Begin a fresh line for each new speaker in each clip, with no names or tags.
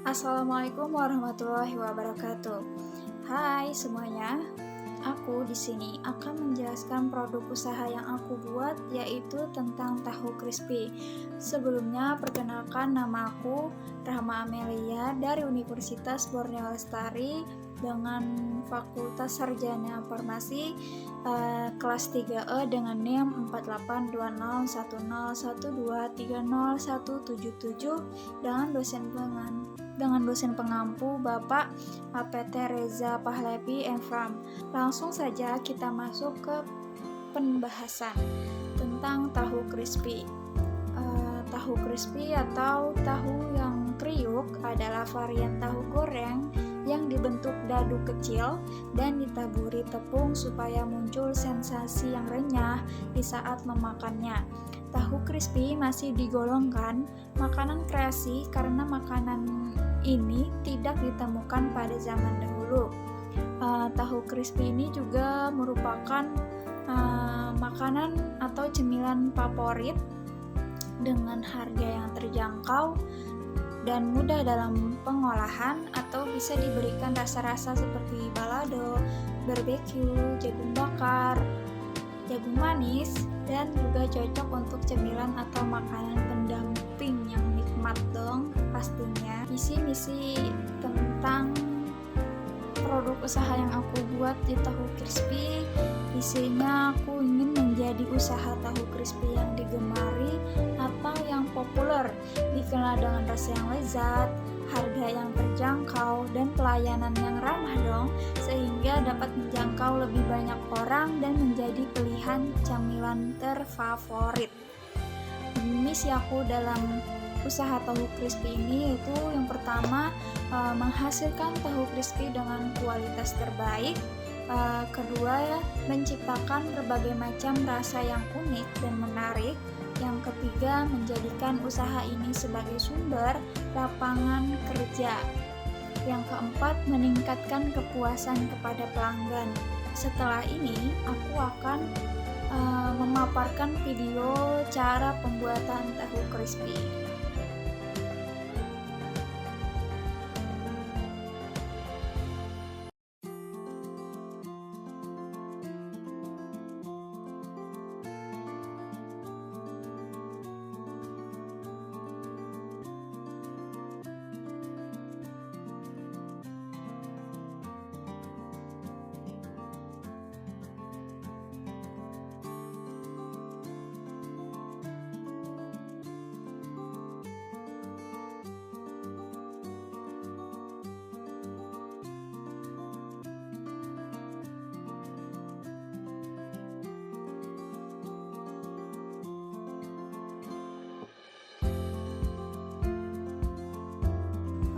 Assalamualaikum warahmatullahi wabarakatuh. Hai semuanya, aku di sini akan menjelaskan produk usaha yang aku buat, yaitu tentang tahu crispy. Sebelumnya, perkenalkan, nama aku Rahma Amelia dari Universitas Borneo Lestari dengan Fakultas Sarjana Farmasi kelas 3E dengan NIM 482010123077 dengan dosen pengampu Bapak APT Reza Pahlavi Enfram. Langsung saja kita masuk ke pembahasan tentang tahu crispy. Tahu crispy atau tahu yang kriuk adalah varian tahu goreng yang dibentuk dadu kecil dan ditaburi tepung supaya muncul sensasi yang renyah di saat memakannya. Tahu crispy masih digolongkan makanan kreasi karena makanan ini tidak ditemukan pada zaman dahulu. Tahu crispy ini juga merupakan makanan atau cemilan favorit dengan harga yang terjangkau dan mudah dalam pengolahan, atau bisa diberikan rasa-rasa seperti balado, barbeque, jagung bakar, jagung manis, dan juga cocok untuk cemilan atau makanan pendamping yang nikmat dong pastinya. Misi tentang produk usaha yang aku buat di tahu crispy, isinya aku ingin menjadi usaha tahu crispy yang digemari atau yang populer, dikenal dengan rasa yang lezat, harga yang terjangkau, dan pelayanan yang ramah dong, sehingga dapat menjangkau lebih banyak orang dan menjadi pilihan camilan terfavorit. Misi aku dalam usaha tahu crispy ini yaitu yang pertama, menghasilkan tahu crispy dengan kualitas terbaik. Kedua, menciptakan berbagai macam rasa yang unik dan menarik. Yang ketiga, menjadikan usaha ini sebagai sumber lapangan kerja. Yang keempat, meningkatkan kepuasan kepada pelanggan. Setelah ini, aku akan memaparkan video cara pembuatan tahu crispy.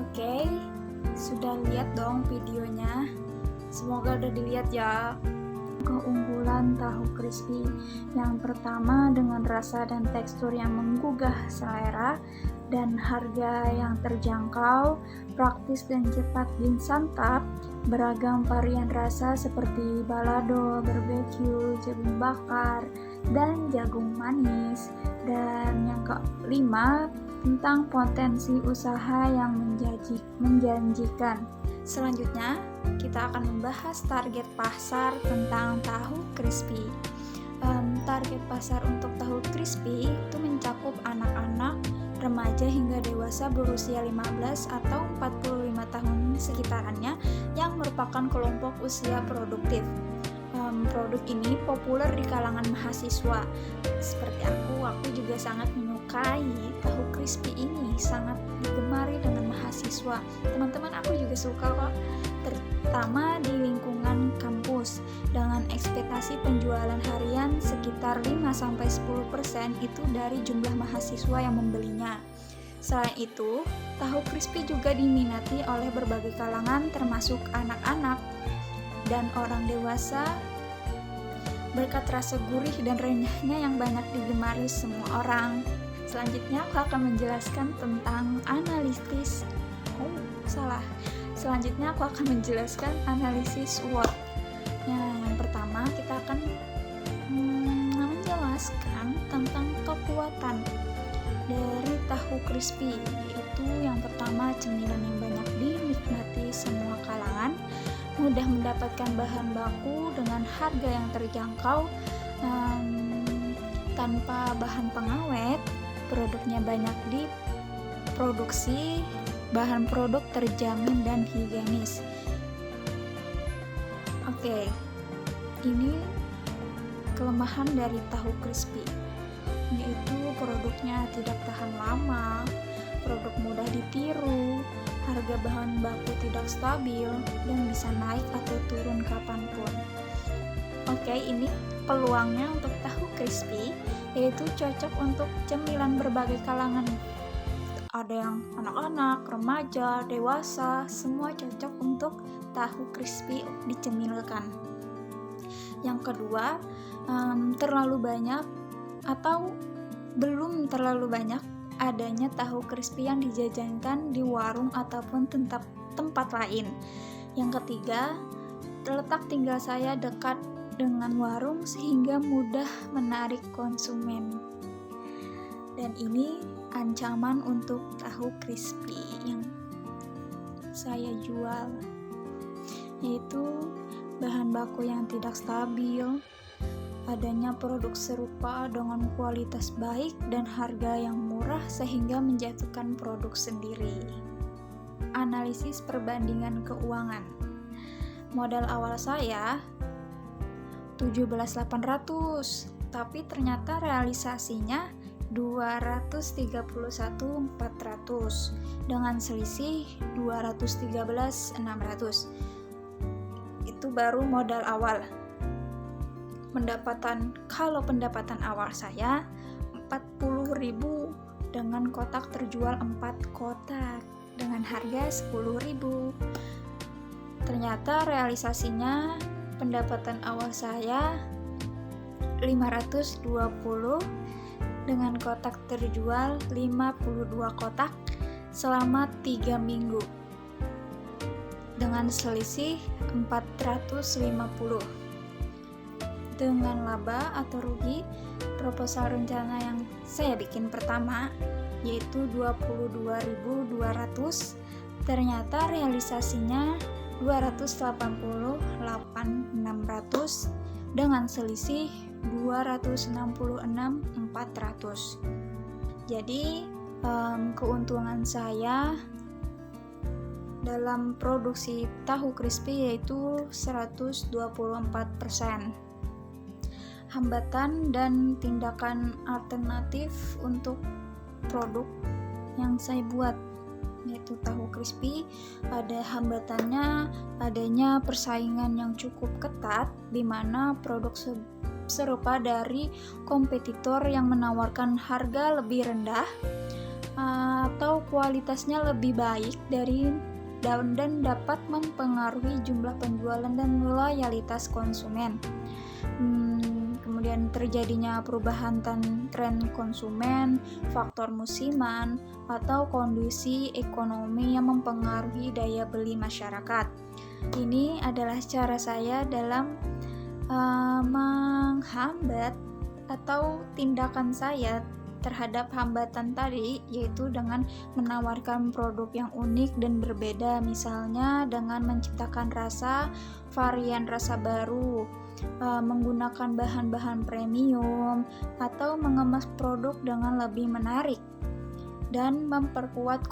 Oke, sudah lihat dong videonya? Semoga udah dilihat ya. Keunggulan tahu crispy yang pertama, dengan rasa dan tekstur yang menggugah selera dan harga yang terjangkau, praktis dan cepat disantap, beragam varian rasa seperti balado, barbeque, jagung bakar, dan jagung manis. Dan yang kelima, tentang potensi usaha yang menjanjikan. Selanjutnya, kita akan membahas target pasar tentang tahu crispy. Target pasar untuk tahu crispy itu mencakup anak-anak, remaja hingga dewasa berusia 15 atau 45 tahun sekitarannya yang merupakan kelompok usia produktif. Produk ini populer di kalangan mahasiswa. Seperti aku juga sangat menyukai tahu crispy ini, sangat digemari dengan mahasiswa. Teman-teman aku juga suka kok, terutama di lingkungan kampus. Dengan ekspektasi penjualan harian sekitar 5-10% itu dari jumlah mahasiswa yang membelinya. Selain itu, tahu crispy juga diminati oleh berbagai kalangan termasuk anak-anak dan orang dewasa berkat rasa gurih dan renyahnya yang banyak digemari semua orang. Selanjutnya aku akan menjelaskan tentang Selanjutnya aku akan menjelaskan analisis SWOT. Yang pertama kita akan menjelaskan tentang kekuatan. dari tahu crispy, yaitu yang pertama cemilan yang banyak dinikmati semua kalangan, mudah mendapatkan bahan baku dengan harga yang terjangkau, tanpa bahan pengawet, produknya banyak diproduksi, bahan produk terjamin dan higienis. Oke, ini kelemahan dari tahu crispy, yaitu produknya tidak tahan lama, produk mudah ditiru, harga bahan baku tidak stabil, dan bisa naik atau turun kapanpun. Oke, ini peluangnya untuk tahu crispy, yaitu cocok untuk cemilan berbagai kalangan. Ada yang anak-anak, remaja, dewasa, semua cocok untuk tahu crispy dicemilkan. Yang kedua, terlalu banyak atau belum terlalu banyak adanya tahu crispy yang dijajankan di warung ataupun tempat lain. Yang ketiga, letak tinggal saya dekat dengan warung sehingga mudah menarik konsumen. Dan ini ancaman untuk tahu crispy yang saya jual, yaitu bahan baku yang tidak stabil, adanya produk serupa dengan kualitas baik dan harga yang murah sehingga menjatuhkan produk sendiri. Analisis perbandingan keuangan. Modal awal saya 17.800, tapi ternyata realisasinya 231.400 dengan selisih 213.600. Itu baru modal awal. Kalau pendapatan awal saya 40.000 dengan kotak terjual 4 kotak dengan harga 10.000. Ternyata realisasinya pendapatan awal saya 520 dengan kotak terjual 52 kotak selama 3 minggu dengan selisih 450. Dengan laba atau rugi, proposal rencana yang saya bikin pertama yaitu 22.200, ternyata realisasinya 288.600 dengan selisih 266.400. Jadi keuntungan saya dalam produksi tahu crispy yaitu 124%. Hambatan dan tindakan alternatif untuk produk yang saya buat yaitu tahu crispy, ada hambatannya adanya persaingan yang cukup ketat di mana produk serupa dari kompetitor yang menawarkan harga lebih rendah atau kualitasnya lebih baik dan dapat mempengaruhi jumlah penjualan dan loyalitas konsumen. Kemudian terjadinya perubahan tren konsumen, faktor musiman, atau kondisi ekonomi yang mempengaruhi daya beli masyarakat. Ini adalah cara saya dalam menghambat atau tindakan saya terhadap hambatan tadi, yaitu dengan menawarkan produk yang unik dan berbeda, misalnya dengan menciptakan varian rasa baru, menggunakan bahan-bahan premium, atau mengemas produk dengan lebih menarik, dan memperkuat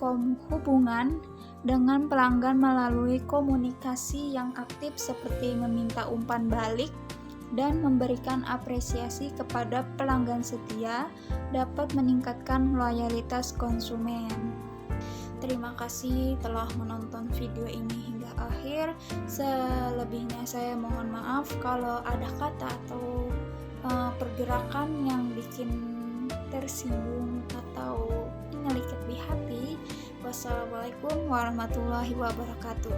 hubungan dengan pelanggan melalui komunikasi yang aktif seperti meminta umpan balik dan memberikan apresiasi kepada pelanggan setia dapat meningkatkan loyalitas konsumen. Terima kasih telah menonton video ini hingga akhir. Selebihnya saya mohon maaf kalau ada kata atau pergerakan yang bikin tersinggung atau menyelikat di hati. Wassalamualaikum warahmatullahi wabarakatuh.